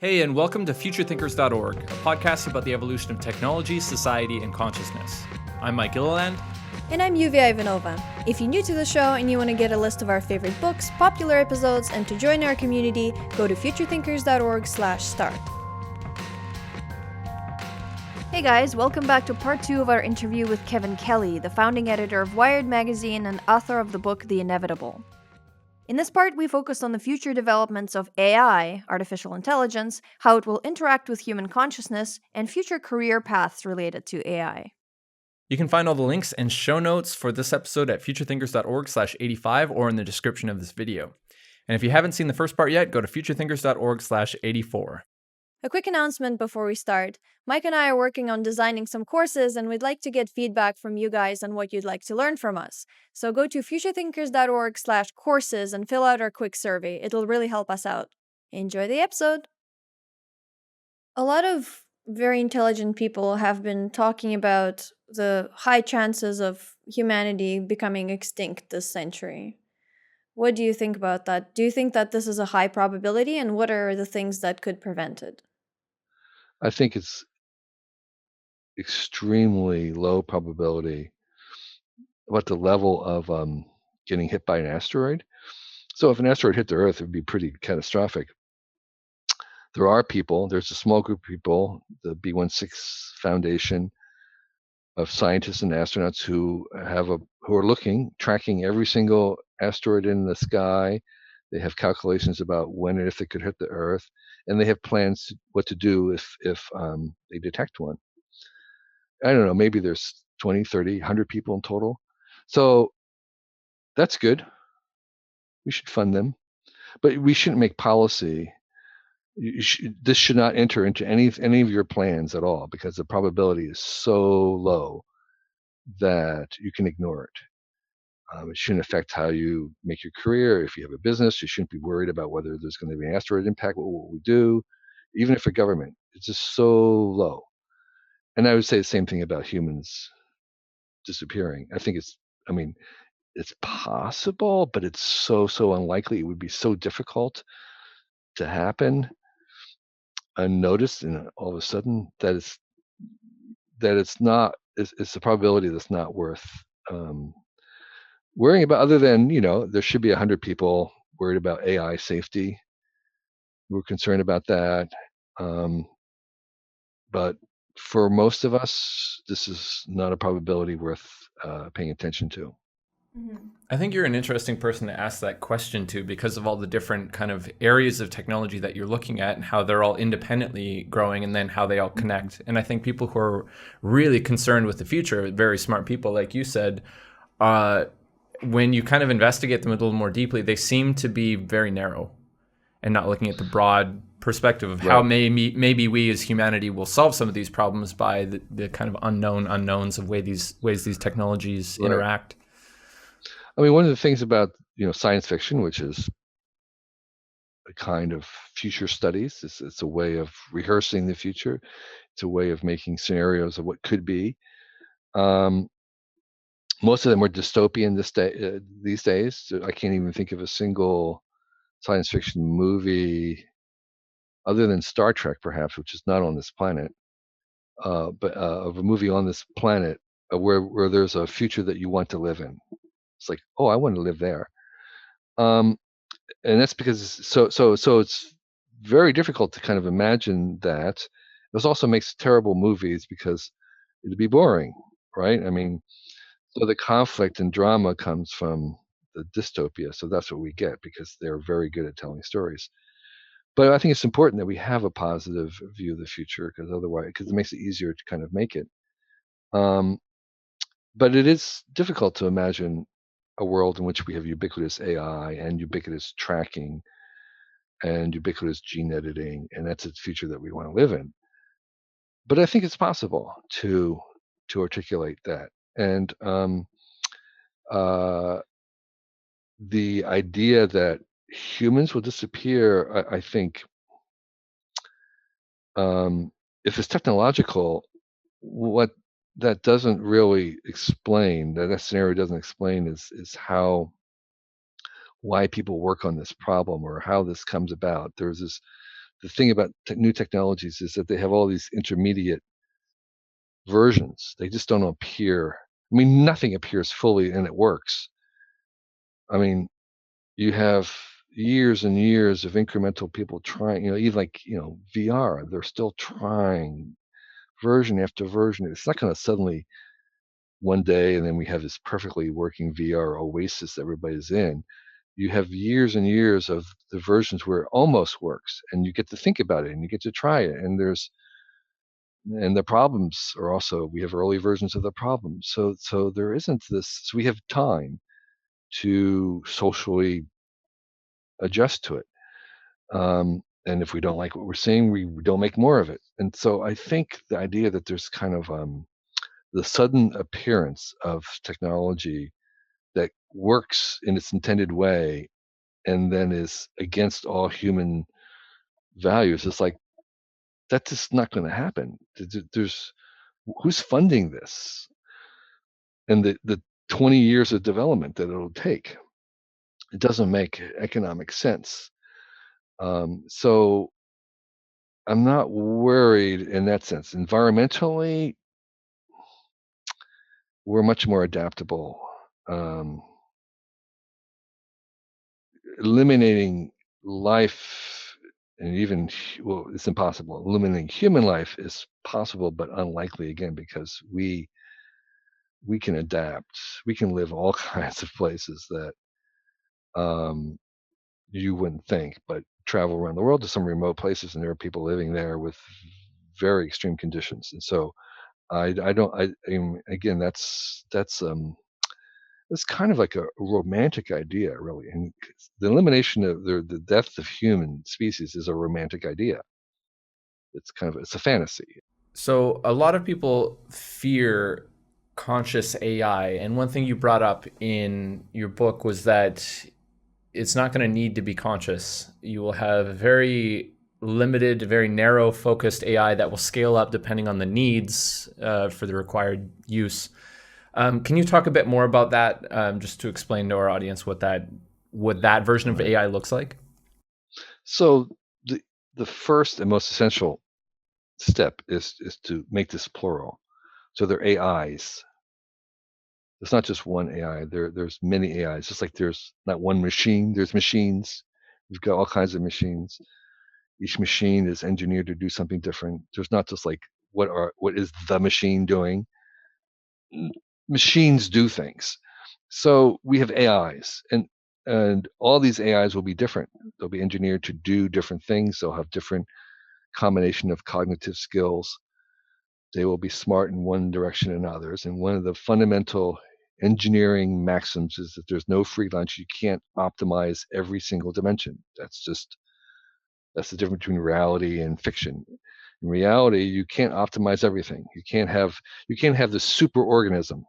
Hey, and welcome to futurethinkers.org, a podcast about the evolution of technology, society, and consciousness. I'm Mike Gilliland. And I'm Yuvia Ivanova. If you're new to the show and you want to get a list of our favorite books, popular episodes, and to join our community, go to futurethinkers.org/start. Hey guys, welcome back to part 2 of our interview with Kevin Kelly, the founding editor of Wired magazine and author of the book The Inevitable. In this part, we focused on the future developments of AI, artificial intelligence, how it will interact with human consciousness, and future career paths related to AI. You can find all the links and show notes for this episode at futurethinkers.org/85 or in the description of this video. And if you haven't seen the first part yet, go to futurethinkers.org/84. A quick announcement before we start. Mike and I are working on designing some courses, and we'd like to get feedback from you guys on what you'd like to learn from us. So go to futurethinkers.org/courses and fill out our quick survey. It'll really help us out. Enjoy the episode! A lot of very intelligent people have been talking about the high chances of humanity becoming extinct this century. What do you think about that? Do you think that this is a high probability, and what are the things that could prevent it? I think it's extremely low probability about the level of getting hit by an asteroid. So if an asteroid hit the Earth, it would be pretty catastrophic. There's a small group of people, the B16 Foundation of scientists and astronauts who are tracking every single asteroid in the sky. They have calculations about when and if it could hit the Earth, and they have plans what to do if they detect one. I don't know, maybe there's 20, 30, 100 people in total. So that's good. We should fund them, but we shouldn't make policy. This should not enter into any of your plans at all, because the probability is so low that you can ignore it. It shouldn't affect how you make your career. If you have a business, you shouldn't be worried about whether there's going to be an asteroid impact. What will we do? Even if a government, it's just so low. And I would say the same thing about humans disappearing. It's possible, but it's so unlikely. It would be so difficult to happen unnoticed, and all of a sudden it's a probability that's not worth worrying about, other than, there should be 100 people worried about AI safety. We're concerned about that. But for most of us, this is not a probability worth paying attention to. I think you're an interesting person to ask that question to, because of all the different kind of areas of technology that you're looking at and how they're all independently growing and then how they all connect. And I think people who are really concerned with the future, very smart people, like you said, when you kind of investigate them a little more deeply, they seem to be very narrow and not looking at the broad perspective of how maybe we as humanity will solve some of these problems by the kind of unknowns of ways these technologies interact. One of the things about science fiction, which is a kind of future studies, it's a way of rehearsing the future. It's a way of making scenarios of what could be. Most of them are dystopian these days. So I can't even think of a single science fiction movie, other than Star Trek, perhaps, which is not on this planet, but of a movie on this planet where there's a future that you want to live in. It's like, oh, I want to live there. And that's because so it's very difficult to kind of imagine that. This also makes terrible movies because it'd be boring, right? So the conflict and drama comes from the dystopia. So that's what we get, because they're very good at telling stories. But I think it's important that we have a positive view of the future, because it makes it easier to kind of make it. But it is difficult to imagine a world in which we have ubiquitous AI and ubiquitous tracking and ubiquitous gene editing, and that's a future that we want to live in. But I think it's possible to articulate that. And the idea that humans will disappear, I think, if it's technological, what that doesn't really explain, that scenario doesn't explain, is why people work on this problem or how this comes about. There's this the thing about new technologies is that they have all these intermediate versions. They just don't appear. I mean, nothing appears fully and it works. I mean, you have years and years of incremental people trying, even like, VR, they're still trying version after version. It's not going to suddenly one day and then we have this perfectly working VR oasis everybody's in. You have years and years of the versions where it almost works and you get to think about it and you get to try it. And the problems are also, we have early versions of the problems. So there isn't this, so we have time to socially adjust to it. And if we don't like what we're seeing, we don't make more of it. And so I think the idea that there's kind of the sudden appearance of technology that works in its intended way and then is against all human values is like, that's just not going to happen. There's who's funding this and the 20 years of development that it'll take. It doesn't make economic sense. So I'm not worried in that sense. Environmentally, we're much more adaptable. Um, Eliminating life and even, well, it's impossible. Eliminating human life is possible, but unlikely again, because we can adapt. We can live all kinds of places that um, you wouldn't think, but travel around the world to some remote places, and there are people living there with very extreme conditions. And so I don't I mean, again, it's kind of like a romantic idea, really. And the elimination of the death of human species is a romantic idea. It's a fantasy. So a lot of people fear conscious AI, and one thing you brought up in your book was that it's not going to need to be conscious. You will have very limited, very narrow focused AI that will scale up depending on the needs for the required use. Can you talk a bit more about that, just to explain to our audience what that version of Right. AI looks like? So the first and most essential step is to make this plural. So they're AIs. It's not just one AI. There's many AIs. Just like there's not one machine. There's machines. We've got all kinds of machines. Each machine is engineered to do something different. There's not just like what is the machine doing. Machines do things. So we have AIs, and all these AIs will be different. They'll be engineered to do different things. They'll have different combination of cognitive skills. They will be smart in one direction and others. And one of the fundamental engineering maxims is that there's no free lunch. You can't optimize every single dimension. That's the difference between reality and fiction. In reality, you can't optimize everything. You can't have the super organism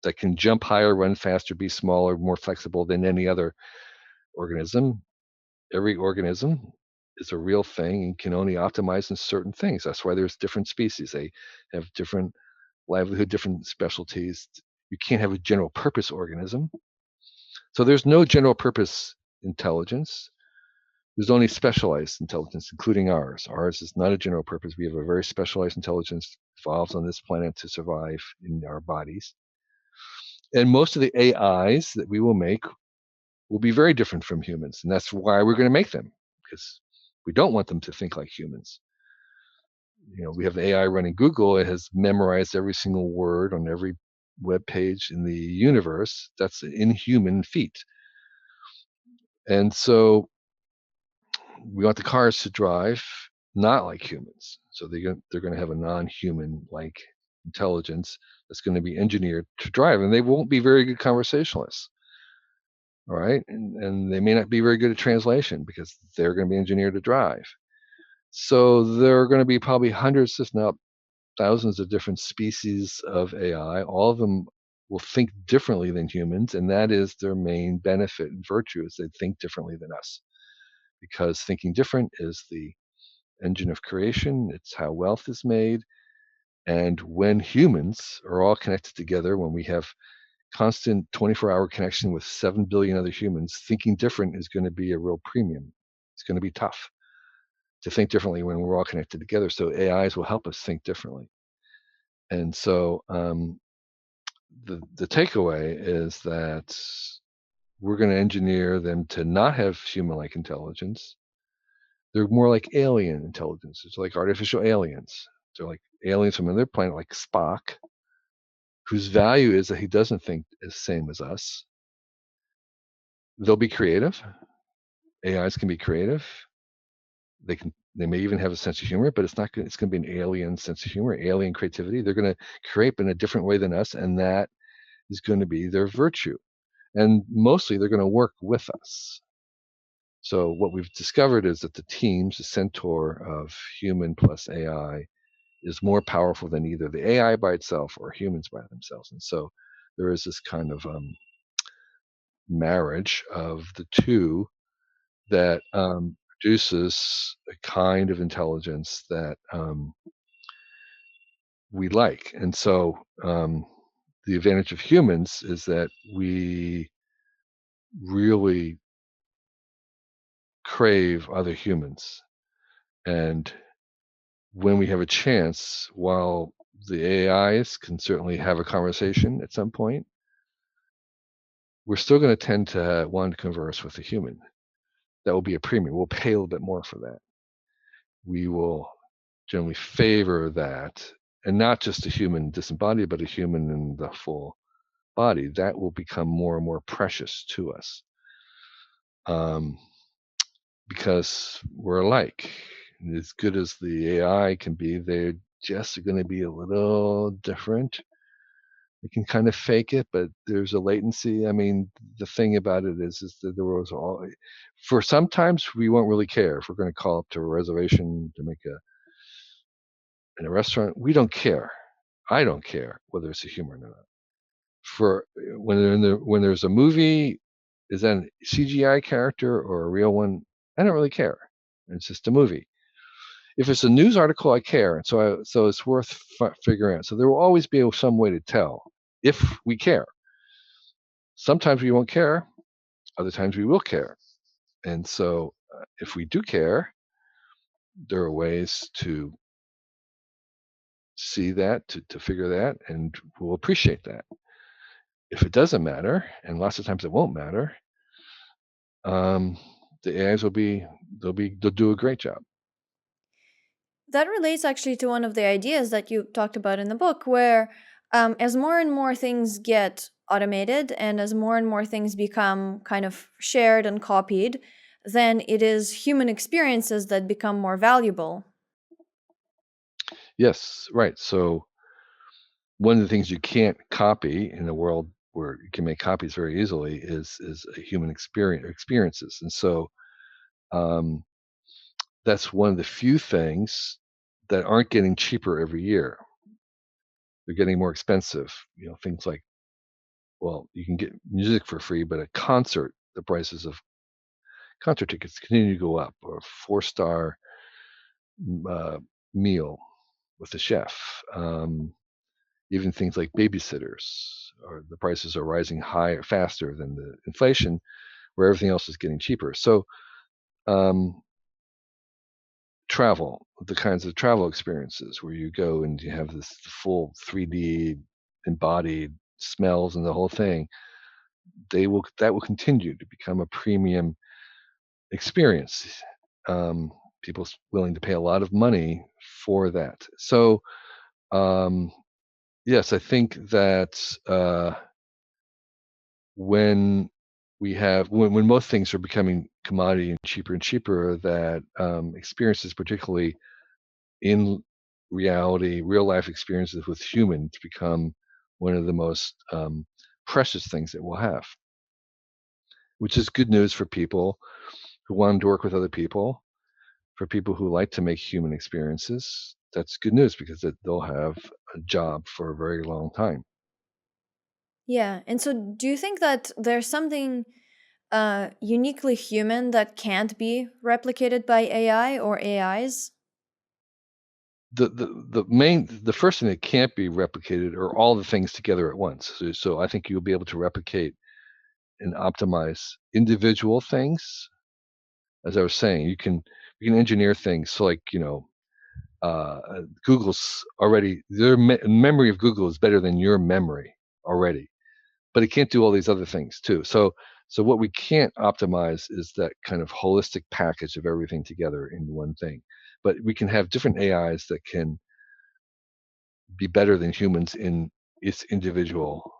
that can jump higher, run faster, be smaller, more flexible than any other organism. Every organism is a real thing and can only optimize in certain things. That's why there's different species. They have different livelihood, different specialties. You can't have a general purpose organism. So there's no general purpose intelligence. There's only specialized intelligence, including ours. Ours is not a general purpose. We have a very specialized intelligence evolved on this planet to survive in our bodies. And most of the AIs that we will make will be very different from humans. And that's why we're going to make them, because we don't want them to think like humans. We have the AI running Google. It has memorized every single word on every web page in the universe. That's an inhuman feat. And so we want the cars to drive not like humans. So they're going to have a non-human like intelligence that's going to be engineered to drive, and they won't be very good conversationalists. All right, and they may not be very good at translation because they're going to be engineered to drive. So there are going to be probably hundreds, if not thousands, of different species of AI. All of them will think differently than humans, and that is their main benefit and virtue, is they think differently than us. Because thinking different is the engine of creation. It's how wealth is made. And when humans are all connected together, when we have constant 24-hour connection with 7 billion other humans, thinking different is going to be a real premium. It's going to be tough. to think differently when we're all connected together. So AIs will help us think differently. And so the takeaway is that we're going to engineer them to not have human-like intelligence. They're more like alien intelligence. It's like artificial aliens. They're like aliens from another planet, like Spock, whose value is that he doesn't think the same as us. They'll be creative. AIs can be creative. They may even have a sense of humor, but it's going to be an alien sense of humor, alien creativity. They're going to create in a different way than us, and that is going to be their virtue. And mostly they're going to work with us. So what we've discovered is that the teams, the centaur of human plus AI, is more powerful than either the AI by itself or humans by themselves. And so there is this kind of marriage of the two that produces a kind of intelligence that we like. And so the advantage of humans is that we really crave other humans. And when we have a chance, while the AIs can certainly have a conversation at some point, we're still going to tend to want to converse with a human. That will be a premium. We'll pay a little bit more for that. We will generally favor that, and not just a human disembodied, but a human in the full body. That will become more and more precious to us because we're alike. And as good as the AI can be, they're just going to be a little different. You can kind of fake it, but there's a latency. I mean, the thing about it is that there was for sometimes we won't really care if we're going to call up to a reservation to make in a restaurant. We don't care. I don't care whether it's a human or not. For when there's a movie, is that a CGI character or a real one? I don't really care. It's just a movie. If it's a news article, I care, and so it's worth figuring out. So there will always be some way to tell if we care. Sometimes we won't care, other times we will care. And so if we do care, there are ways to see that, to figure that, and we'll appreciate that. If it doesn't matter, and lots of times it won't matter, the AIs they'll do a great job. That relates actually to one of the ideas that you talked about in the book, where as more and more things get automated and as more and more things become kind of shared and copied, then it is human experiences that become more valuable. Yes, right. So one of the things you can't copy in a world where you can make copies very easily is a human experiences. And so that's one of the few things that aren't getting cheaper every year. They're getting more expensive. Things like, well, you can get music for free, but a concert, the prices of concert tickets continue to go up, or a four-star meal with a chef. Even things like babysitters, or the prices are rising higher, faster than the inflation, where everything else is getting cheaper. So travel, the kinds of travel experiences where you go and you have this full 3D embodied smells and the whole thing, that will continue to become a premium experience. People willing to pay a lot of money for that. So yes, I think that when most things are becoming commodity and cheaper, that experiences, particularly in reality, real life experiences with humans, become one of the most precious things that we'll have, which is good news for people who want to work with other people, for people who like to make human experiences. That's good news because they'll have a job for a very long time. Yeah. And so do you think that there's something uniquely human that can't be replicated by AI or AIs? The first thing that can't be replicated are all the things together at once. So I think you'll be able to replicate and optimize individual things. As I was saying, you can, we can engineer things. So like, Google's already, their memory of Google is better than your memory already, but it can't do all these other things too. So what we can't optimize is that kind of holistic package of everything together in one thing. But we can have different AIs that can be better than humans in its individual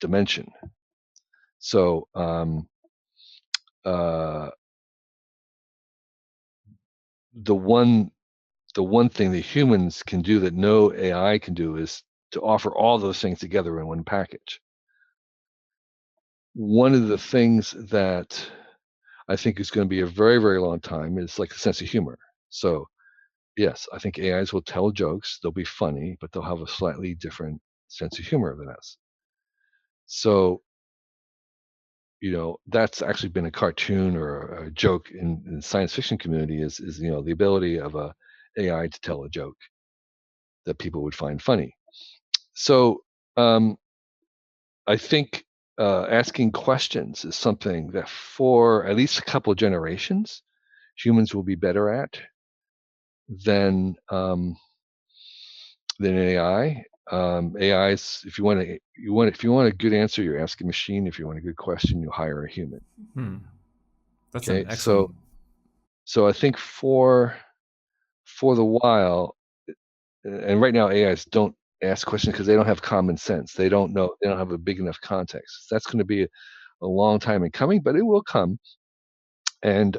dimension. So uh, the one thing that humans can do that no AI can do is to offer all those things together in one package. One of the things that I think is going to be a very, very long time is like a sense of humor. So yes, I think AIs will tell jokes. They'll be funny, but they'll have a slightly different sense of humor than us. So, that's actually been a cartoon or a joke in the science fiction community is the ability of a AI to tell a joke that people would find funny. So, um, I think asking questions is something that for at least a couple of generations, humans will be better at than AI. AIs, if you want a good answer, you ask a machine. If you want a good question, you hire a human. That's Okay, an excellent. so I think for the while, and right now AIs don't ask questions because they don't have common sense. They don't know. They don't have a big enough context. That's going to be a long time in coming, but it will come. And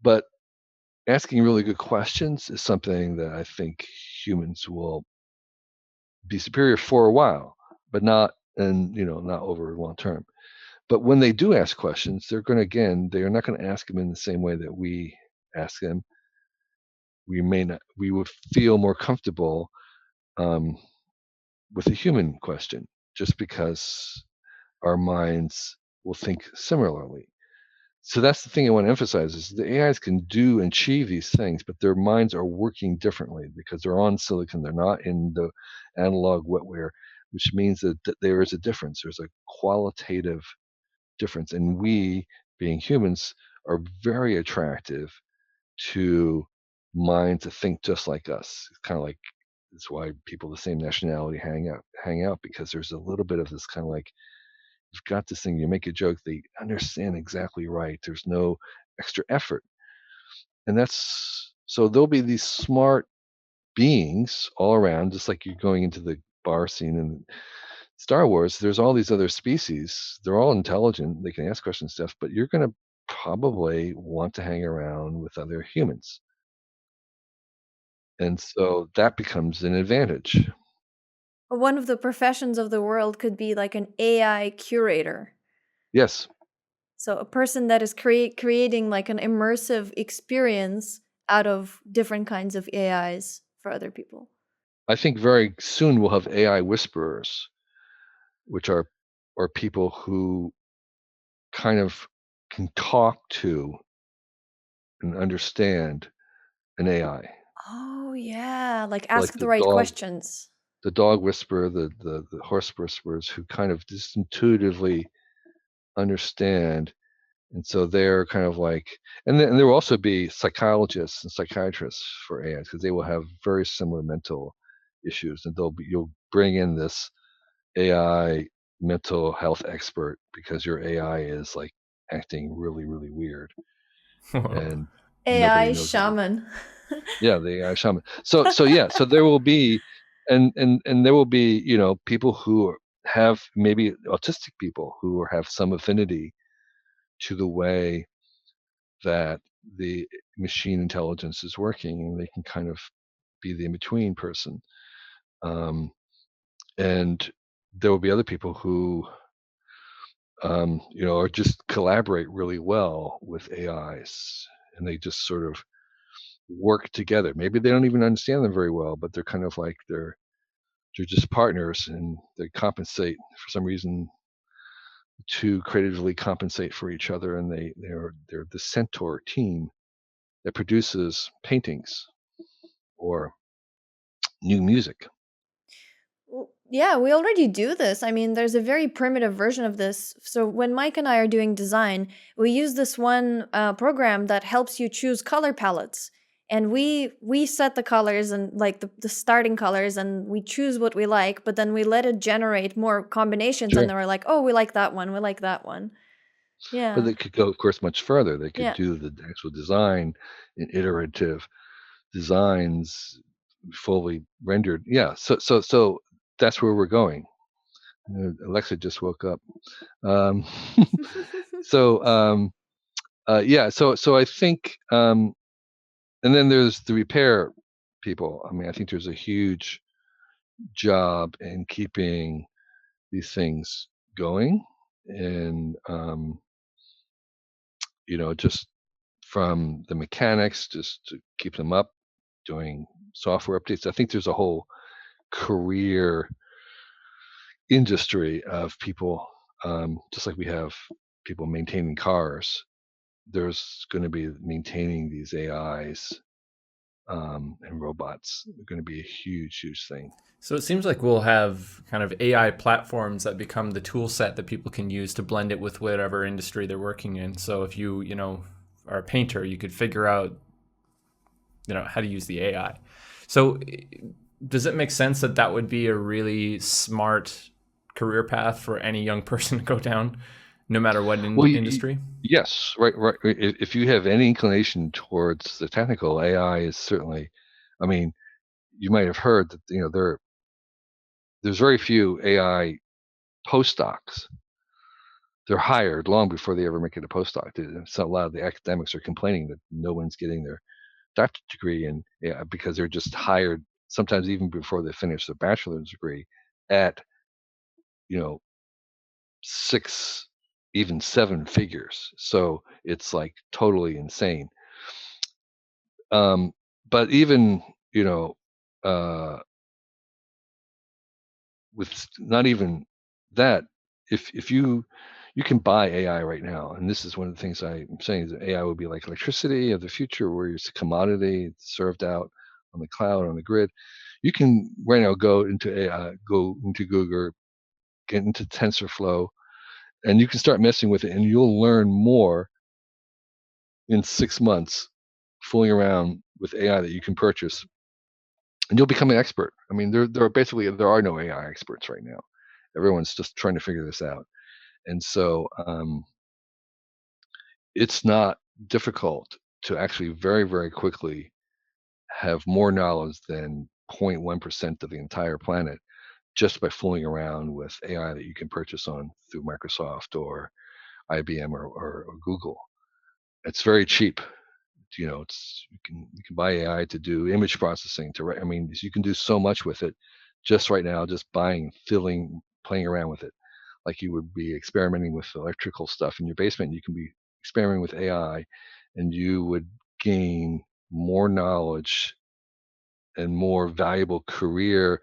but asking really good questions is something that I think humans will be superior for a while, but not not over long term. But when they do ask questions, they're not going to ask them in the same way that we ask them. We would feel more comfortable um, with a human question just because our minds will think similarly. So that's the thing I want to emphasize is the AIs can do and achieve these things, but their minds are working differently because they're on silicon. They're not in the analog wetware, which means that there is a difference. There's a qualitative difference. And we, being humans, are very attractive to minds that think just like us. It's kind of like it's why people of the same nationality hang out because there's a little bit of this kind of like you've got this thing, you make a joke, they understand exactly right. There's no extra effort. And so there'll be these smart beings all around, just like you're going into the bar scene in Star Wars. There's all these other species. They're all intelligent. They can ask questions and stuff, but you're going to probably want to hang around with other humans. And so that becomes an advantage. One of the professions of the world could be like an AI curator. Yes. So a person that is creating like an immersive experience out of different kinds of AIs for other people. I think very soon we'll have AI whisperers, which are people who kind of can talk to and understand an AI. Oh yeah, like So like ask the right questions. the dog whisperer, the horse whisperers who kind of just intuitively understand. And so they're kind of like, and then there will also be psychologists and psychiatrists for AIs because they will have very similar mental issues, and you'll bring in this AI mental health expert because your AI is like acting really, really weird, and nobody AI knows what you're. shaman. Yeah, the AI shaman. So yeah, so there will be, and there will be, people who have maybe autistic people who have some affinity to the way that the machine intelligence is working, and they can kind of be the in-between person. Um, and there will be other people who, or just collaborate really well with AIs, and they just sort of work together. Maybe they don't even understand them very well, but they're kind of like they're just partners, and they compensate for some reason to creatively compensate for each other, and they're the centaur team that produces paintings or new music. Yeah, we already do this. I mean, there's a very primitive version of this. So when Mike and I are doing design, we use this one program that helps you choose color palettes. And we set the colors and like the starting colors, and we choose what we like, but then we let it generate more combinations, and Sure. then we're like, oh, we like that one, we like that one. But Yeah. they could go, of course, much further. They could Yeah. do the actual design in iterative designs, fully rendered. Yeah. So that's where we're going. Alexa just woke up. Um, so yeah. So I think, and then there's the repair people. I mean, I think there's a huge job in keeping these things going, and just from the mechanics, just to keep them up, doing software updates. I think there's a whole career industry of people, just like we have people maintaining cars. There's going to be maintaining these AIs, and robots. They're going to be a huge, huge thing. So it seems like we'll have kind of AI platforms that become the tool set that people can use to blend it with whatever industry they're working in. So if you know, are a painter, you could figure out, how to use the AI. So does it make sense that that would be a really smart career path for any young person to go down, no matter what Well, industry? yes, right, right. If you have any inclination towards the technical, AI is certainly. I mean, you might have heard that there's very few AI postdocs. They're hired long before they ever make it a postdoc. So a lot of the academics are complaining that no one's getting their doctorate degree, and because they're just hired sometimes even before they finish their bachelor's degree at you know 6, even 7 figures. So it's like totally insane. Um, but even you know uh, with not even that, if you can buy AI right now, and this is one of the things I'm saying, is that AI will be like electricity of the future, where it's a commodity, it's served out on the cloud, on the grid. You can right now go into AI, go into Google, get into Tensorflow, and you can start messing with it, and you'll learn more in 6 months fooling around with AI that you can purchase, and you'll become an expert. I mean, there are no AI experts right now. Everyone's just trying to figure this out, and so it's not difficult to actually very, very quickly have more knowledge than 0.1% of the entire planet, just by fooling around with AI that you can purchase on through Microsoft or IBM or Google. It's very cheap. It's you can buy AI to do image processing. I mean, you can do so much with it just right now, just buying, filling, playing around with it, like you would be experimenting with electrical stuff in your basement. You can be experimenting with AI, and you would gain more knowledge and more valuable career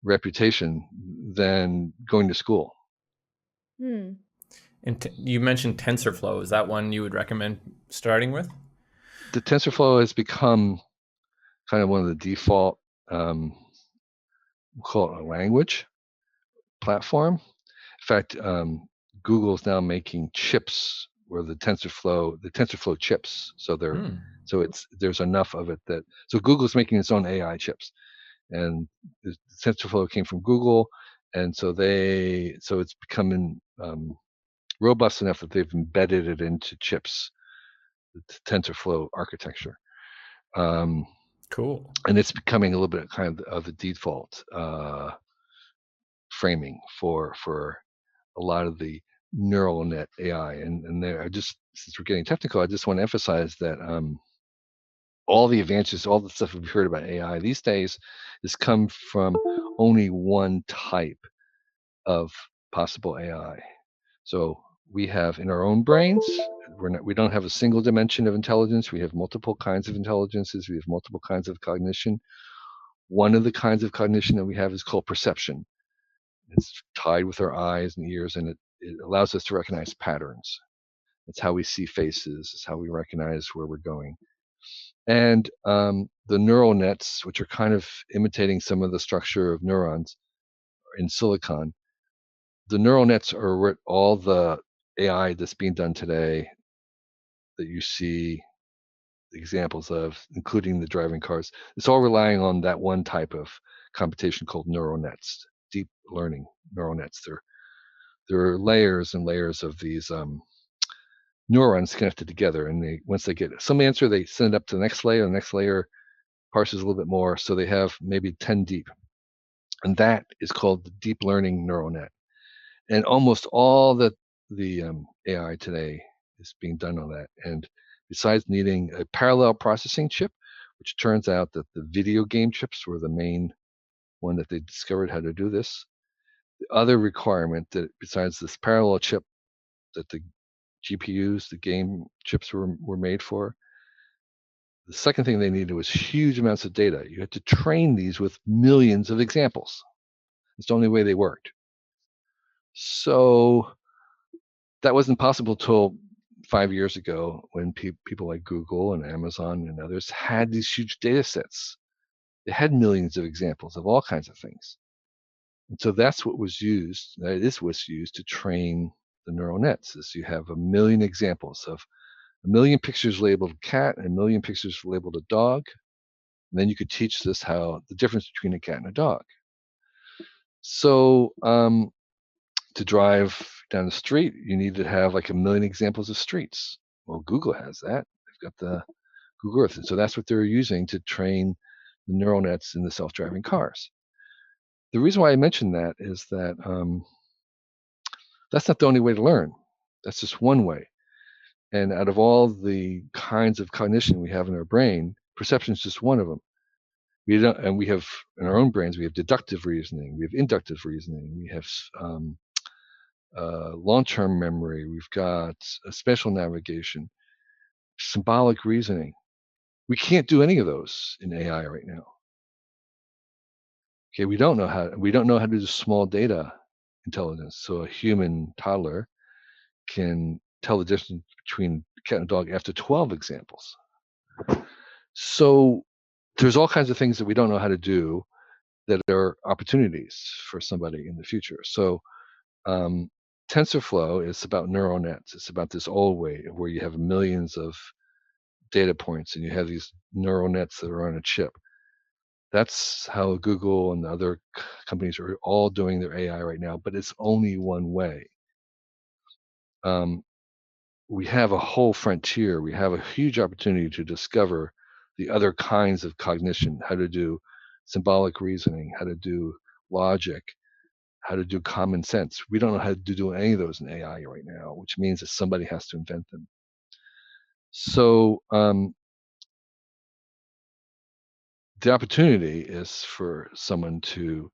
reputation than going to school. Hmm. And you mentioned TensorFlow. Is that one you would recommend starting with? The TensorFlow has become kind of one of the default, we'll call it a language platform. In fact, Google is now making chips where the TensorFlow chips. There's enough of it that Google's making its own AI chips, and the TensorFlow came from Google, and so it's becoming robust enough that they've embedded it into chips, the TensorFlow architecture. Cool. And it's becoming a little bit kind of the default framing for a lot of the neural net AI. And there, since we're getting technical, I just want to emphasize that all the advances, all the stuff we've heard about AI these days, has come from only one type of possible AI. So we have in our own brains, we don't have a single dimension of intelligence. We have multiple kinds of intelligences. We have multiple kinds of cognition. One of the kinds of cognition that we have is called perception. It's tied with our eyes and ears, and it allows us to recognize patterns. It's how we see faces. It's how we recognize where we're going. And the neural nets, which are kind of imitating some of the structure of neurons, in silicon. The neural nets are what all the AI that's being done today that you see examples of, including the driving cars. It's all relying on that one type of computation called neural nets, deep learning neural nets. There are layers and layers of these neurons connected together, and once they get some answer, they send it up to the next layer. The next layer parses a little bit more, so they have maybe 10 deep, and that is called the deep learning neural net. And almost all the AI today is being done on that. And besides needing a parallel processing chip, which turns out that the video game chips were the main one that they discovered how to do this. The other requirement that besides this parallel chip that the GPUs, the game chips were made for, the second thing they needed was huge amounts of data. You had to train these with millions of examples. It's the only way they worked. So that wasn't possible till 5 years ago when people like Google and Amazon and others had these huge data sets. They had millions of examples of all kinds of things. And so that's what was used, that is what's used to train the neural nets, is you have a million examples of a million pictures labeled cat and a million pictures labeled a dog. And then you could teach this how the difference between a cat and a dog. So to drive down the street, you need to have like a million examples of streets. Well, Google has that. They've got the Google Earth. And so that's what they're using to train the neural nets in the self-driving cars. The reason why I mention that is that that's not the only way to learn. That's just one way. And out of all the kinds of cognition we have in our brain, perception is just one of them. We have in our own brains, we have deductive reasoning, we have inductive reasoning, we have long-term memory, we've got spatial navigation, symbolic reasoning. We can't do any of those in AI right now. Okay, we don't know how to do small data intelligence. So a human toddler can tell the difference between cat and dog after 12 examples. So there's all kinds of things that we don't know how to do that are opportunities for somebody in the future. So Tensorflow is about neural nets. It's about this old way where you have millions of data points and you have these neural nets that are on a chip. That's how Google and the other companies are all doing their AI right now, but it's only one way. We have a whole frontier. We have a huge opportunity to discover the other kinds of cognition, how to do symbolic reasoning, how to do logic, how to do common sense. We don't know how to do any of those in AI right now, which means that somebody has to invent them. So the opportunity is for someone to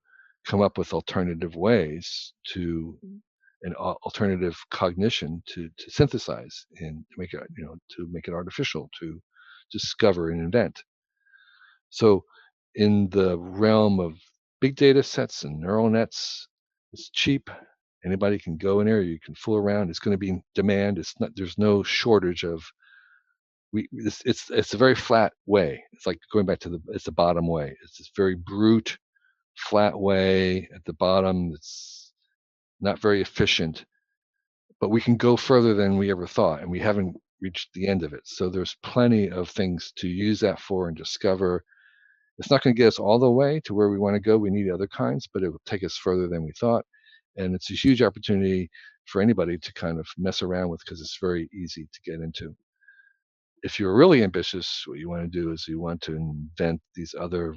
come up with alternative ways to an alternative cognition to synthesize and make it, to make it artificial, to discover and invent. So in the realm of big data sets and neural nets, it's cheap. Anybody can go in there. You can fool around. It's going to be in demand. It's not. There's no shortage of. It's a very flat way. It's like going back to it's the bottom way. It's this very brute, flat way at the bottom. It's not very efficient, but we can go further than we ever thought, and we haven't reached the end of it. So there's plenty of things to use that for and discover. It's not going to get us all the way to where we want to go. We need other kinds, but it will take us further than we thought. And it's a huge opportunity for anybody to kind of mess around with because it's very easy to get into. If you're really ambitious, what you want to do is you want to invent these other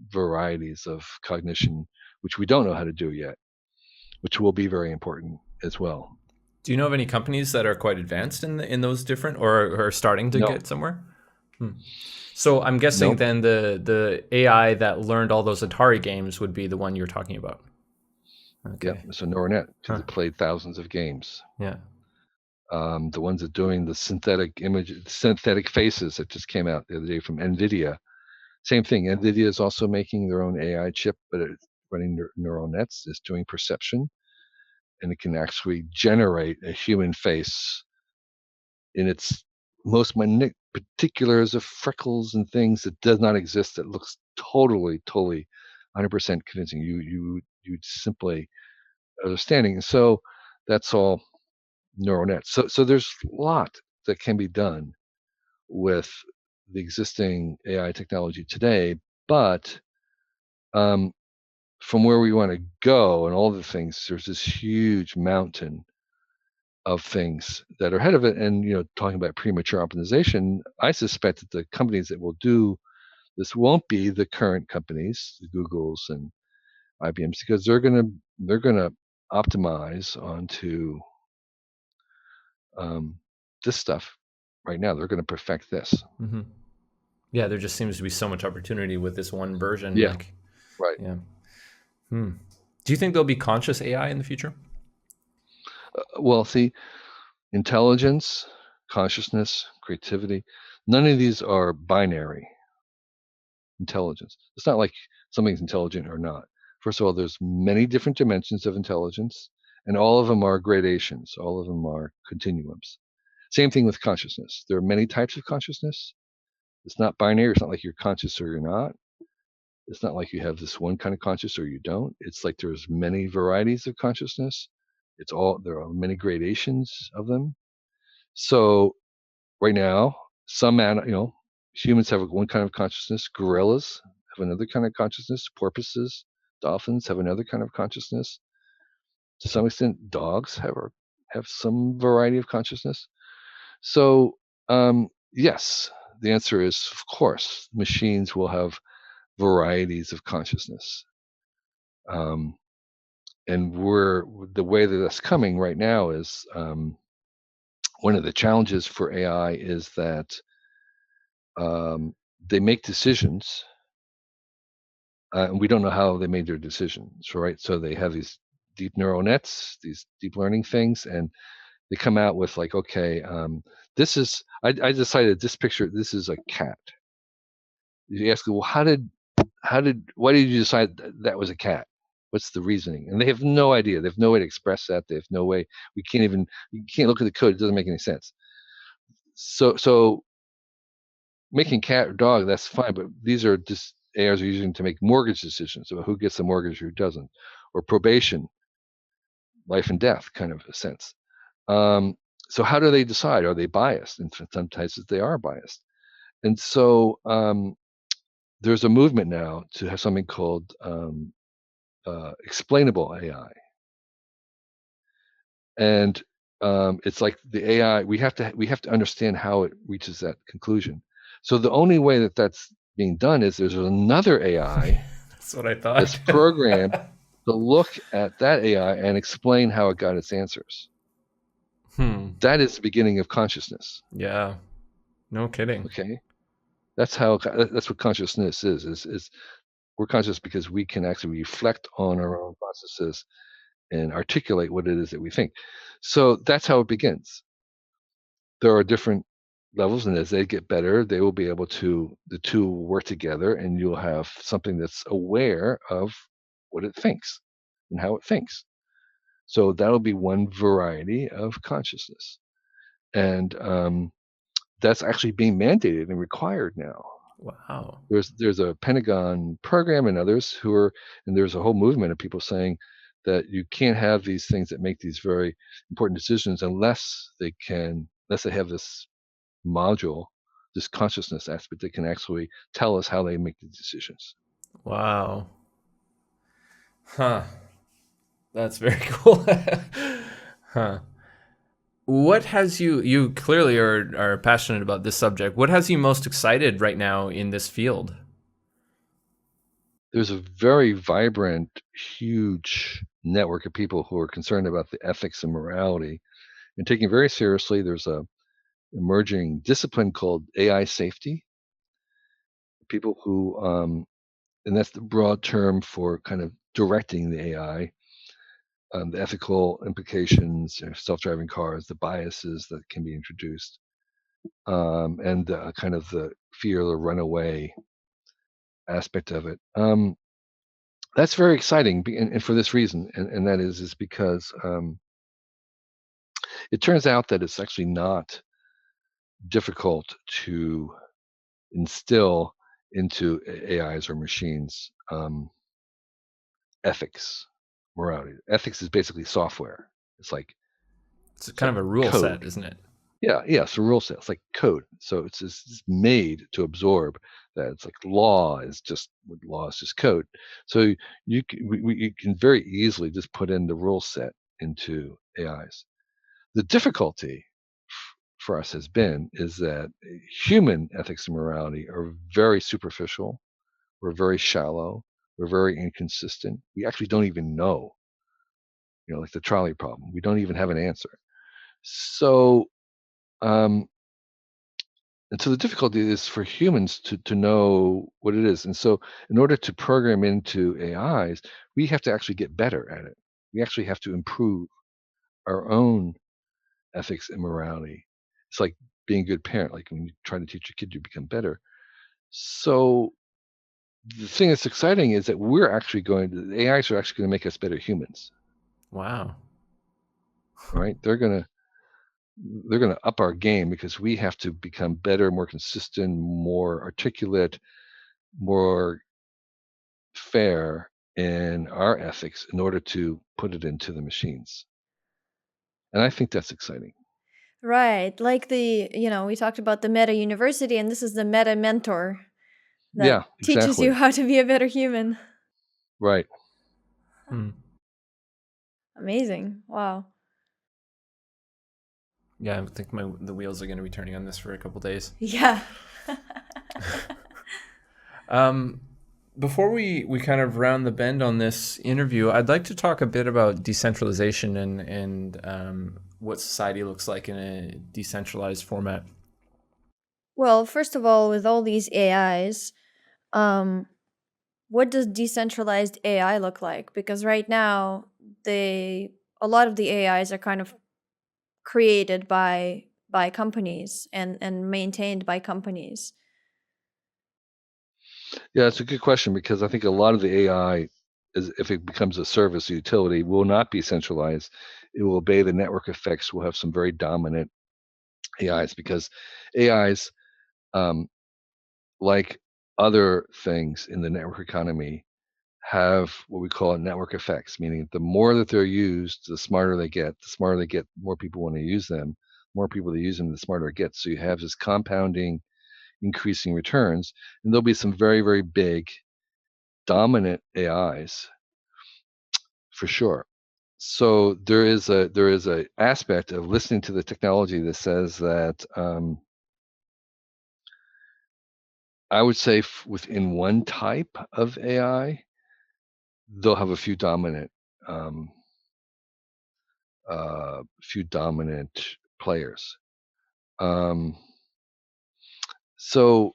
varieties of cognition, which we don't know how to do yet, which will be very important as well. Do you know of any companies that are quite advanced in those different or are starting to No. get somewhere? So I'm guessing then the AI that learned all those Atari games would be the one you're talking about. Okay. Yeah, it's a neural net because it played thousands of games. Yeah. The ones that are doing the synthetic faces that just came out the other day from NVIDIA. Same thing. NVIDIA is also making their own AI chip, but it's running neural nets. It's doing perception, and it can actually generate a human face in its most minute particulars of freckles and things that does not exist. That looks totally 100% convincing. You you'd simply understanding. And so that's all neural nets. So there's a lot that can be done with the existing AI technology today, but um, from where we want to go and all the things, there's this huge mountain of things that are ahead of it. And talking about premature optimization, I suspect that the companies that will do this won't be the current companies, the Googles and IBMs, because they're gonna optimize onto this stuff right now. They're gonna perfect this. Mm-hmm. Yeah, there just seems to be so much opportunity with this one version. Yeah, Like, right. yeah. Hmm. Do you think there'll be conscious AI in the future? Well, see, intelligence, consciousness, creativity, none of these are binary intelligence. It's not like something's intelligent or not. First of all, there's many different dimensions of intelligence, and all of them are gradations. All of them are continuums. Same thing with consciousness. There are many types of consciousness. It's not binary. It's not like you're conscious or you're not. It's not like you have this one kind of conscious or you don't. It's like there's many varieties of consciousness. There are many gradations of them. So right now, humans have one kind of consciousness. Gorillas have another kind of consciousness. Porpoises, dolphins have another kind of consciousness. To some extent, dogs have some variety of consciousness. So, yes, the answer is, of course, machines will have varieties of consciousness. And the way that that's coming right now is one of the challenges for AI is that they make decisions, and we don't know how they made their decisions, right? So they have these deep neural nets, these deep learning things, and they come out with like, okay, I decided this is a cat. You ask, well, why did you decide that was a cat? What's the reasoning? And they have no idea. They have no way to express that. They have no way. You can't look at the code. It doesn't make any sense. So making cat or dog, that's fine, but these are just AIs are using to make mortgage decisions about who gets a mortgage, who doesn't, or probation, life and death kind of a sense. So how do they decide? Are they biased? And sometimes they are biased. And so there's a movement now to have something called explainable AI, and it's like the AI. We have to understand how it reaches that conclusion. So the only way that that's being done is there's another AI That's what I that's thought. programmed to look at that AI and explain how it got its answers. That is the beginning of consciousness. Yeah. No kidding. Okay, that's what consciousness is we're conscious because we can actually reflect on our own processes and articulate what it is that we think. So that's how it begins. There are different levels, and as they get better, they will be able to the two will work together, and you'll have something that's aware of what it thinks and how it thinks. So that'll be one variety of consciousness, and that's actually being mandated and required now. Wow. There's a Pentagon program and others and there's a whole movement of people saying that you can't have these things that make these very important decisions unless they have this module, this consciousness aspect that can actually tell us how they make the decisions. Wow. Huh. That's very cool. Huh. What has you clearly are passionate about this subject. What has you most excited right now in this field? There's a very vibrant, huge network of people who are concerned about the ethics and morality and taking it very seriously. There's a emerging discipline called AI safety. People who and that's the broad term for kind of directing the AI, the ethical implications, self-driving cars, the biases that can be introduced, and kind of the fear of the runaway aspect of it. That's very exciting, and for this reason, and that is because it turns out that it's actually not difficult to instill into AIs or machines ethics. morality. Ethics is basically software. It's like It's kind of a rule code. set, isn't it? Yeah, it's a rule set. It's like code. So it's made to absorb that. It's like law is just code. So you can very easily just put in the rule set into AIs. The difficulty for us is that human ethics and morality are very superficial. We're very shallow. We're very inconsistent. We actually don't even know. Like the trolley problem. We don't even have an answer. So um, and so the difficulty is for humans to know what it is. And so in order to program into AIs, we have to actually get better at it. We actually have to improve our own ethics and morality. It's like being a good parent, like when you try to teach your kid to become better. So the thing that's exciting is that the AIs are actually going to make us better humans. Wow. Right? They're going to up our game because we have to become better, more consistent, more articulate, more fair in our ethics in order to put it into the machines. And I think that's exciting. Right. Like we talked about the meta university, and this is the meta mentor that Yeah, teaches you exactly. how to be a better human. Right. Hmm. Amazing. Wow. Yeah, I think the wheels are going to be turning on this for a couple days. Yeah. Before we kind of round the bend on this interview, I'd like to talk a bit about decentralization and what society looks like in a decentralized format. Well, first of all, with all these AIs, um, what does decentralized AI look like? Because right now, a lot of the AIs are kind of created by companies and maintained by companies. Yeah, it's a good question because I think a lot of the AI, if it becomes a service utility, will not be centralized. It will obey the network effects. We'll have some very dominant AIs because AIs, um, like other things in the network economy, have what we call network effects, meaning the more that they're used, the smarter they get. The smarter they get, more people want to use them. More people that use them, the smarter it gets. So you have this compounding, increasing returns, and there'll be some very, very big, dominant AIs for sure. So there is a aspect of listening to the technology that says that I would say within one type of AI, they'll have a um, few dominant players. Um, so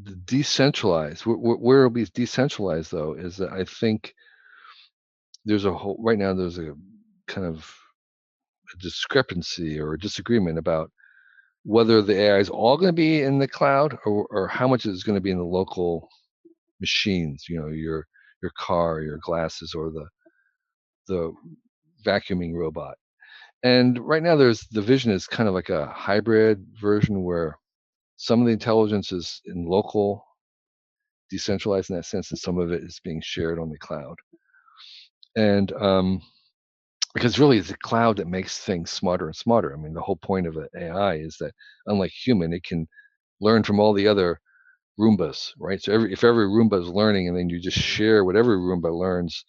the decentralized, where it'll be decentralized though, is that I think right now there's a kind of a discrepancy or a disagreement about whether the AI is all going to be in the cloud or how much is going to be in the local machines. Your car, your glasses, or the vacuuming robot. And right now, there's the vision is kind of like a hybrid version where some of the intelligence is in local, decentralized in that sense, and some of it is being shared on the cloud. And because really, it's the cloud that makes things smarter and smarter. I mean, the whole point of an AI is that unlike human, it can learn from all the other Roombas, right? So if every Roomba is learning, and then you just share what every Roomba learns,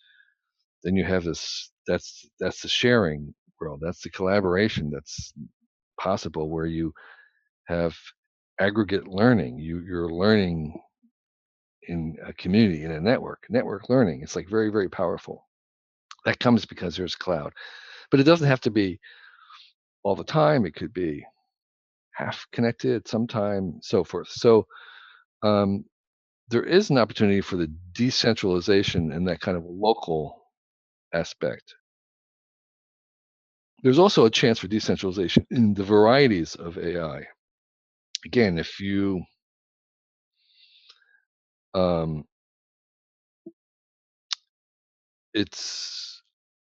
then you have this. That's the sharing world. That's the collaboration that's possible, where you have aggregate learning. You're learning in a community, in a network learning. It's like very, very powerful. That comes because there's cloud, but it doesn't have to be all the time. It could be half connected sometime, so forth. So um, there is an opportunity for the decentralization and that kind of local aspect. There's also a chance for decentralization in the varieties of AI. Again, if you um, it's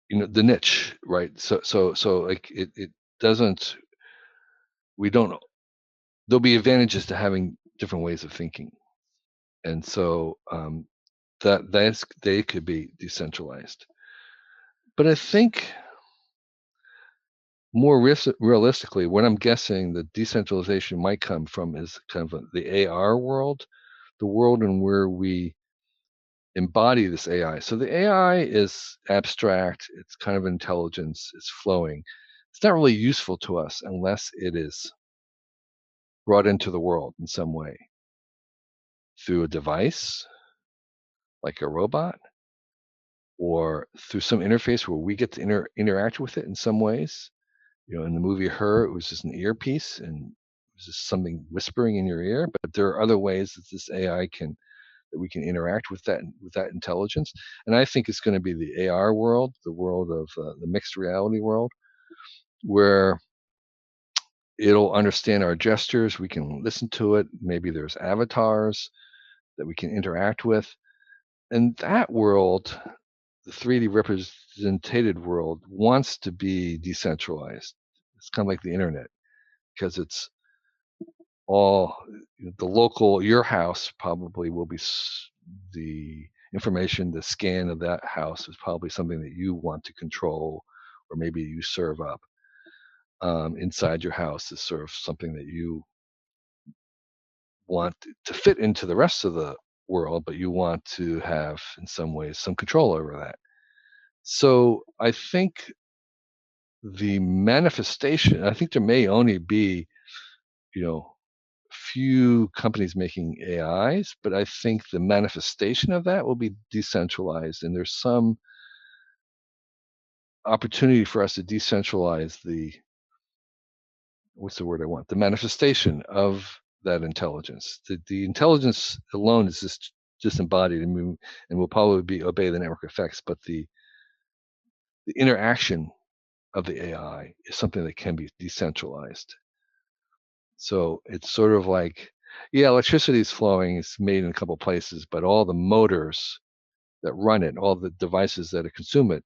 the niche, right? So like it doesn't. We don't. There'll be advantages to having different ways of thinking, and so they could be decentralized. But I think more realistically, what I'm guessing the decentralization might come from is kind of the AR world, the world in where we embody this AI. So the AI is abstract, it's kind of intelligence, it's flowing. It's not really useful to us unless it is brought into the world in some way through a device like a robot or through some interface where we get to interact with it in some ways. In the movie Her, it was just an earpiece and it was just something whispering in your ear. But there are other ways that this AI can that we can interact with that intelligence. And I think it's going to be the AR world, the world of the mixed reality world, where it'll understand our gestures. We can listen to it. Maybe there's avatars that we can interact with. And that world, the 3D represented world, wants to be decentralized. It's kind of like the internet because it's all the local, your house probably will be the information, the scan of that house is probably something that you want to control, or maybe you serve up inside your house is sort of something that you want to fit into the rest of the world, but you want to have in some ways some control over that. So I think the manifestation, I think there may only be, you know, few companies making AIs, but I think the manifestation of that will be decentralized. And there's some opportunity for us to decentralize what's the word I want? The manifestation of that intelligence. The intelligence alone is just disembodied and will probably obey the network effects, but the interaction of the AI is something that can be decentralized. So it's sort of like, yeah, electricity is flowing, it's made in a couple places, but all the motors that run it, all the devices that consume it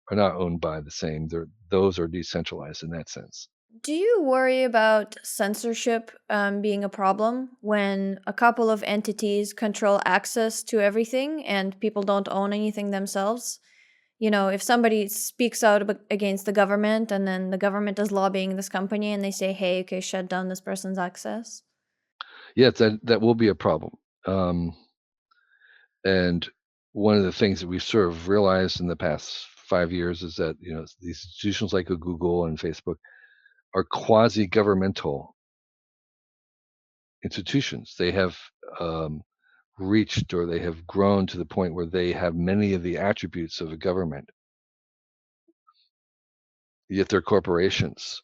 are not owned by the same. Those are decentralized in that sense. Do you worry about censorship being a problem when a couple of entities control access to everything and people don't own anything themselves? If somebody speaks out against the government and then the government is lobbying this company and they say, hey, okay, shut down this person's access. Yes, that will be a problem. And one of the things that we've sort of realized in the past 5 years is that these institutions like a Google and Facebook are quasi-governmental institutions. They have reached or they have grown to the point where they have many of the attributes of a government, yet they're corporations.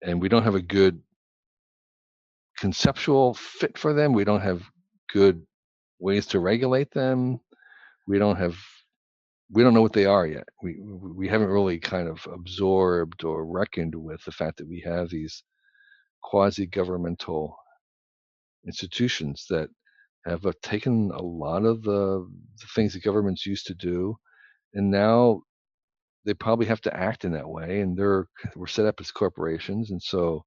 And we don't have a good conceptual fit for them. We don't have good ways to regulate them. We don't know what they are yet. We haven't really kind of absorbed or reckoned with the fact that we have these quasi-governmental institutions that have taken a lot of the things that governments used to do, and now they probably have to act in that way. And we're set up as corporations, and so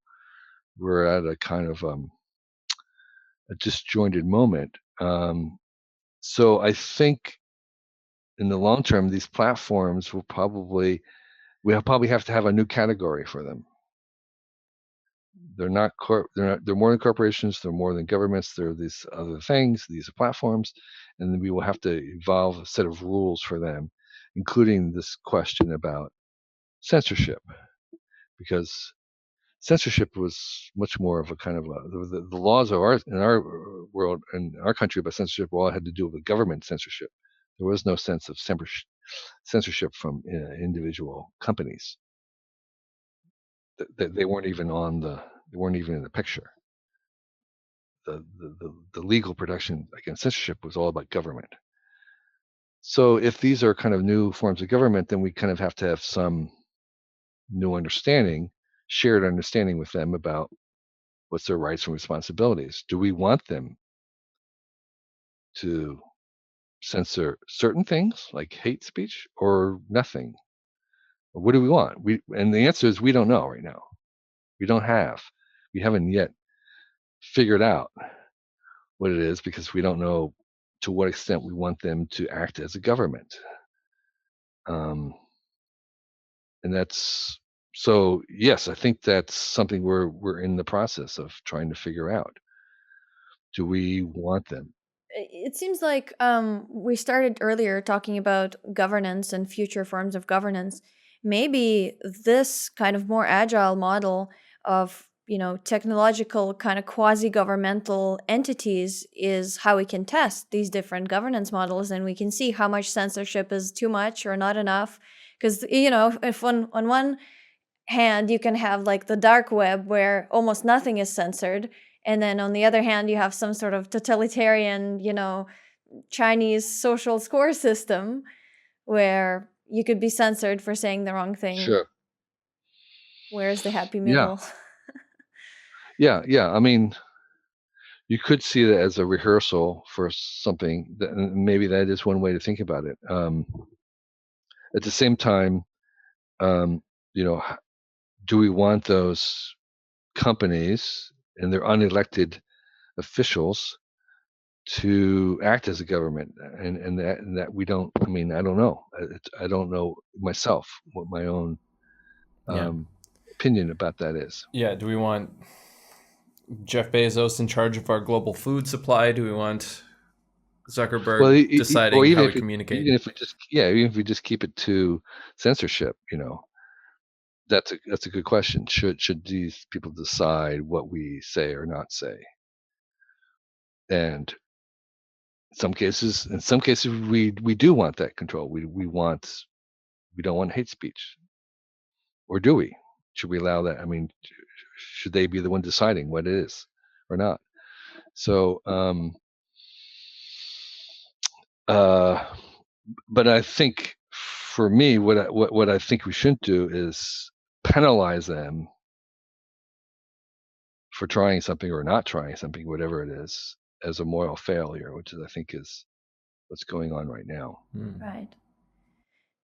we're at a kind of a disjointed moment. So I think in the long term, these platforms will probably probably have to have a new category for them. They're more than corporations, they're more than governments, they're these other things, these are platforms, and then we will have to evolve a set of rules for them, including this question about censorship, because censorship was much more of a kind of the laws of in our world, in our country, about censorship all had to do with government censorship. There was no sense of censorship from individual companies. They weren't even they weren't even in the picture. The legal protection against censorship was all about government. So if these are kind of new forms of government, then we kind of have to have some new understanding, shared understanding with them about what's their rights and responsibilities. Do we want them to censor certain things like hate speech or nothing? Or what do we want? And the answer is we don't know right now. We don't have. We haven't yet figured out what it is because we don't know to what extent we want them to act as a government. And that's so yes, I think that's something we're in the process of trying to figure out. Do we want them? It seems like we started earlier talking about governance and future forms of governance. Maybe this kind of more agile model of technological kind of quasi-governmental entities is how we can test these different governance models, and we can see how much censorship is too much or not enough. Because if on one hand you can have like the dark web where almost nothing is censored, and then on the other hand you have some sort of totalitarian Chinese social score system where you could be censored for saying the wrong thing. Sure. Where's the happy Yeah. middle? Yeah. I mean, you could see that as a rehearsal for something. And maybe that is one way to think about it. At the same time, um, do we want those companies and their unelected officials to act as a government, and that we don't. I mean, I don't know. I don't know myself what my own Yeah. opinion about that is. Yeah. Do we want Jeff Bezos in charge of our global food supply? Do we want Well, Zuckerberg or deciding how we communicate? even if we just even if we just keep it to censorship, that's a good question. Should these people decide what we say or not say? And in some cases, we do want that control. We don't want hate speech, or do we? Should we allow that? I mean, should they be the one deciding what it is or not? So, uh, but I think for me, what I think we shouldn't do is penalize them for trying something or not trying something, whatever it is, as a moral failure, which is I think is what's going on right now. Right.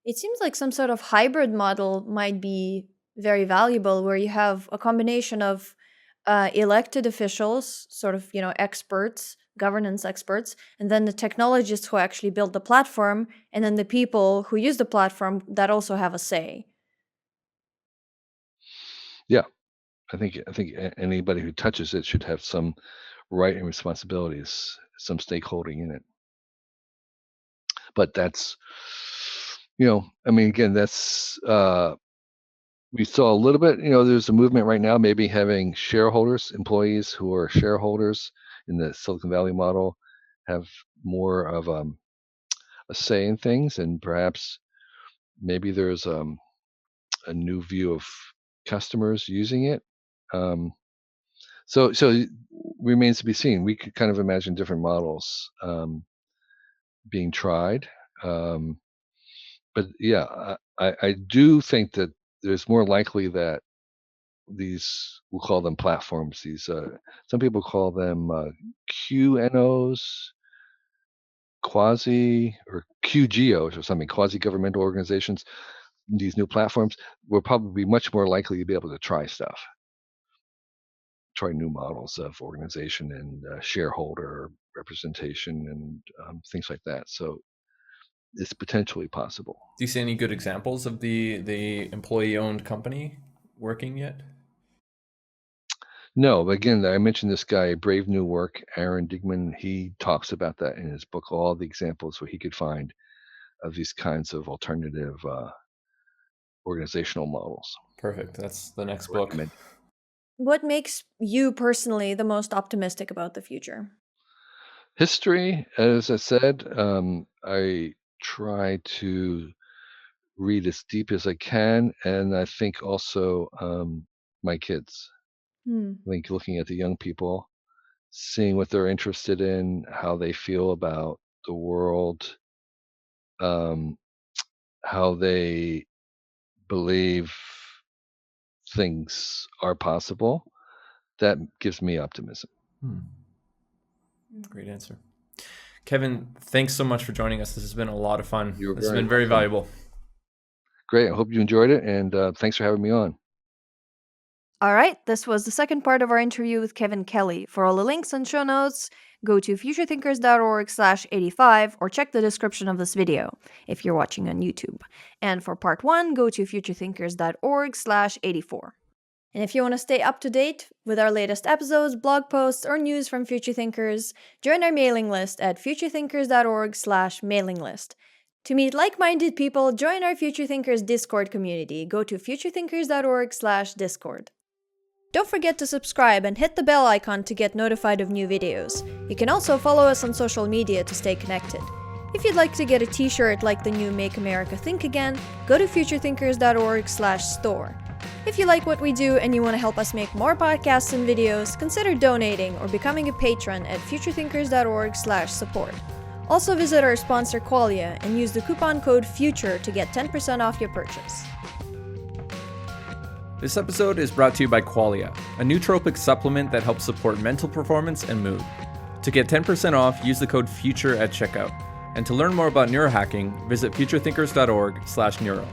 It seems like some sort of hybrid model might be very valuable, where you have a combination of elected officials, sort of, experts, governance experts, and then the technologists who actually build the platform, and then the people who use the platform that also have a say. Yeah, I think anybody who touches it should have some right and responsibilities, some stakeholding in it. But that's, I mean, again, that's we saw a little bit. There's a movement right now, maybe having shareholders, employees who are shareholders in the Silicon Valley model, have more of a say in things, and perhaps maybe there's a new view of customers using it. Um, so remains to be seen. We could kind of imagine different models being tried. But yeah, I do think that there's more likely that these, we'll call them platforms, these some people call them QNOs, quasi or QGOs or something, quasi governmental organizations. These new platforms will probably be much more likely to be able to try stuff, try new models of organization and shareholder representation and things like that. So it's potentially possible. Do you see any good examples of the employee owned company working yet? No, but again, I mentioned this guy, Brave New Work, Aaron Digman. He talks about that in his book, all the examples where he could find of these kinds of alternative organizational models. Perfect. That's the next book. Recommend. What makes you personally the most optimistic about the future? History, as I said, I try to read as deep as I can, and I think also my kids. Hmm. I think looking at the young people, seeing what they're interested in, how they feel about the world, um, how they believe things are possible, that gives me optimism. Great answer. Kevin, thanks so much for joining us. This has been a lot of fun. You were This has very been very welcome. valuable. Great. I hope you enjoyed it, and thanks for having me on. All right, this was the second part of our interview with Kevin Kelly. For all the links and show notes, go to futurethinkers.org/85 or check the description of this video if you're watching on YouTube. And for part 1, go to futurethinkers.org/84. And if you want to stay up to date with our latest episodes, blog posts, or news from Future Thinkers, join our mailing list at futurethinkers.org/mailing list. To meet like-minded people, join our Future Thinkers Discord community. Go to futurethinkers.org/discord. Don't forget to subscribe and hit the bell icon to get notified of new videos. You can also follow us on social media to stay connected. If you'd like to get a t-shirt like the new Make America Think Again, go to futurethinkers.org/store. If you like what we do and you want to help us make more podcasts and videos, consider donating or becoming a patron at futurethinkers.org/support. Also visit our sponsor Qualia and use the coupon code FUTURE to get 10% off your purchase. This episode is brought to you by Qualia, a nootropic supplement that helps support mental performance and mood. To get 10% off, use the code FUTURE at checkout. And to learn more about neurohacking, visit futurethinkers.org/neuro.